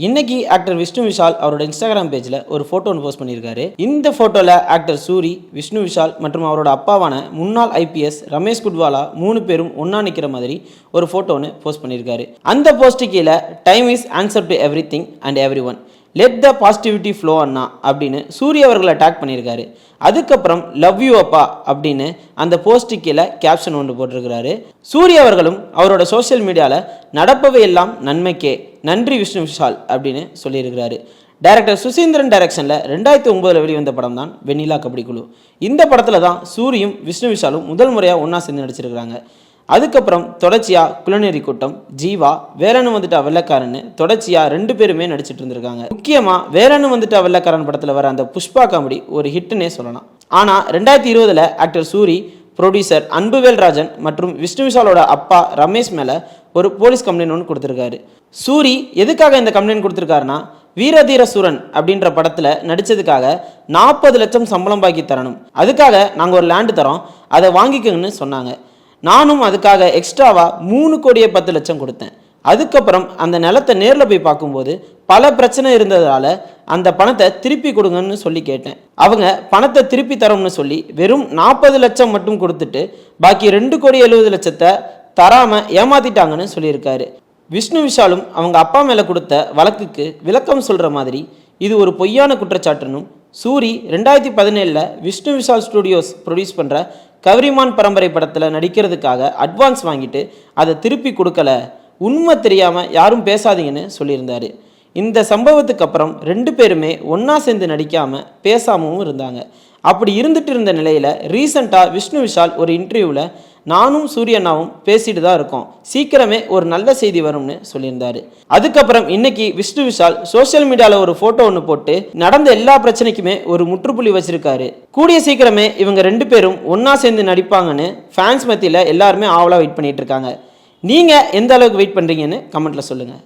இன்னைக்கு ஆக்டர் விஷ்ணு விஷால் அவரோட இன்ஸ்டாகிராம் பேஜில் ஒரு ஃபோட்டோ ஒன்று போஸ்ட் பண்ணியிருக்காரு. இந்த ஃபோட்டோவில் ஆக்டர் சூரி, விஷ்ணு விஷால் மற்றும் அவரோட அப்பாவான முன்னாள் ஐபிஎஸ் ரமேஷ் குட்வாலா 3 பேரும் ஒன்றா நிற்கிற மாதிரி ஒரு ஃபோட்டோ ஒன்று போஸ்ட் பண்ணியிருக்காரு. அந்த போஸ்ட்டு கீழே time is answer to everything and everyone, let the positivity flow அண்ணா அப்படின்னு சூரிய அவர்களை டேக் பண்ணியிருக்காரு. அதுக்கப்புறம் லவ் யூ அப்பா அப்படின்னு அந்த போஸ்ட்டு கீழே கேப்ஷன் ஒன்று போட்டிருக்கிறாரு. சூரிய அவர்களும் அவரோட சோஷியல் மீடியாவில் நடப்பவை எல்லாம் நன்மைக்கே, நன்றி விஷ்ணு விஷால் அப்படின்னு சொல்லியிருக்கிறாரு. டைரக்டர் சுசீந்திரன் டைரக்ஷனில் 2009 வெளிவந்த படம் தான் வெண்ணிலா கபடி குழு. இந்த படத்தில் தான் சூரியும் விஷ்ணு விஷாலும் முதல் முறையாக ஒன்றா சேர்ந்து நடிச்சிருக்கிறாங்க. அதுக்கப்புறம் தொடர்ச்சியாக குலநெறி கூட்டம், ஜீவா, வேலன்னு வந்துட்டா வெள்ளக்காரன்னு தொடர்ச்சியாக 2 பேருமே நடிச்சிட்டு இருந்திருக்காங்க. முக்கியமாக வேலன்னு வந்துட்டா வெள்ளக்காரன் படத்தில் வர அந்த புஷ்பா காமெடி ஒரு ஹிட்டுன்னே சொல்லலாம். ஆனால் 2020 ஆக்டர் சூரி, ப்ரொடியூசர் அன்புவேல்ராஜன் மற்றும் விஷ்ணு விஷாலோட அப்பா ரமேஷ் மேலே ஒரு போலீஸ் கம்ப்ளைண்ட் ஒன்று கொடுத்துருக்காரு. சூரி எதுக்காக இந்த கம்ப்ளைண்ட் கொடுத்துருக்காருன்னா, வீரதீர சூரன் அப்படின்ற படத்தில் நடித்ததுக்காக 40 லட்சம் சம்பளம் பாக்கி தரணும், அதுக்காக நாங்கள் ஒரு லேண்டு தரோம், அதை வாங்கிக்கோங்கன்னு சொன்னாங்க. நானும் அதுக்காக எக்ஸ்ட்ராவாக 3,10,00,000 கொடுத்தேன். அதுக்கப்புறம் அந்த நிலத்தை நேரில் போய் பார்க்கும்போது பல பிரச்சனை இருந்ததால் அந்த பணத்தை திருப்பி கொடுங்கன்னு சொல்லி கேட்டேன். அவங்க பணத்தை திருப்பி தரோம்னு சொல்லி வெறும் 40 லட்சம் மட்டும் கொடுத்துட்டு பாக்கி 2,70,00,000 தராமல் ஏமாத்திட்டாங்கன்னு சொல்லியிருக்காரு. விஷ்ணு விஷாலும் அவங்க அப்பா மேலே கொடுத்த வழக்குக்கு விளக்கம் சொல்கிற மாதிரி இது ஒரு பொய்யான குற்றச்சாட்டுன்னும், சூரி 2017 விஷ்ணு விஷால் ஸ்டுடியோஸ் ப்ரொடியூஸ் பண்ணுற கவரிமான் பரம்பரை படத்தில் நடிக்கிறதுக்காக அட்வான்ஸ் வாங்கிட்டு அதை திருப்பி கொடுக்கல, உண்மை தெரியாமல் யாரும் பேசாதீங்கன்னு சொல்லியிருந்தார். இந்த சம்பவத்துக்கு அப்புறம் 2 பேருமே ஒன்றா சேர்ந்து நடிக்காமல் பேசாமவும் இருந்தாங்க. அப்படி இருந்துட்டு இருந்த நிலையில் ரீசெண்டாக விஷ்ணு விஷால் ஒரு இன்டர்வியூவில் நானும் சூரியண்ணாவும் பேசிட்டு தான் இருக்கோம், சீக்கிரமே ஒரு நல்ல செய்தி வரும்னு சொல்லியிருந்தாரு. அதுக்கப்புறம் இன்னைக்கு விஷ்ணு விஷால் சோஷியல் மீடியாவில் ஒரு ஃபோட்டோ ஒன்று போட்டு நடந்த எல்லா பிரச்சனைக்குமே ஒரு முற்றுப்புள்ளி வச்சிருக்காரு. கூடிய சீக்கிரமே இவங்க 2 பேரும் ஒன்றா சேர்ந்து நடிப்பாங்கன்னு ஃபேன்ஸ் மத்தியில் எல்லாருமே ஆவலாக வெயிட் பண்ணிட்டு இருக்காங்க. நீங்கள் எந்த அளவுக்கு வெயிட் பண்ணுறீங்கன்னு கமெண்ட்டில் சொல்லுங்கள்.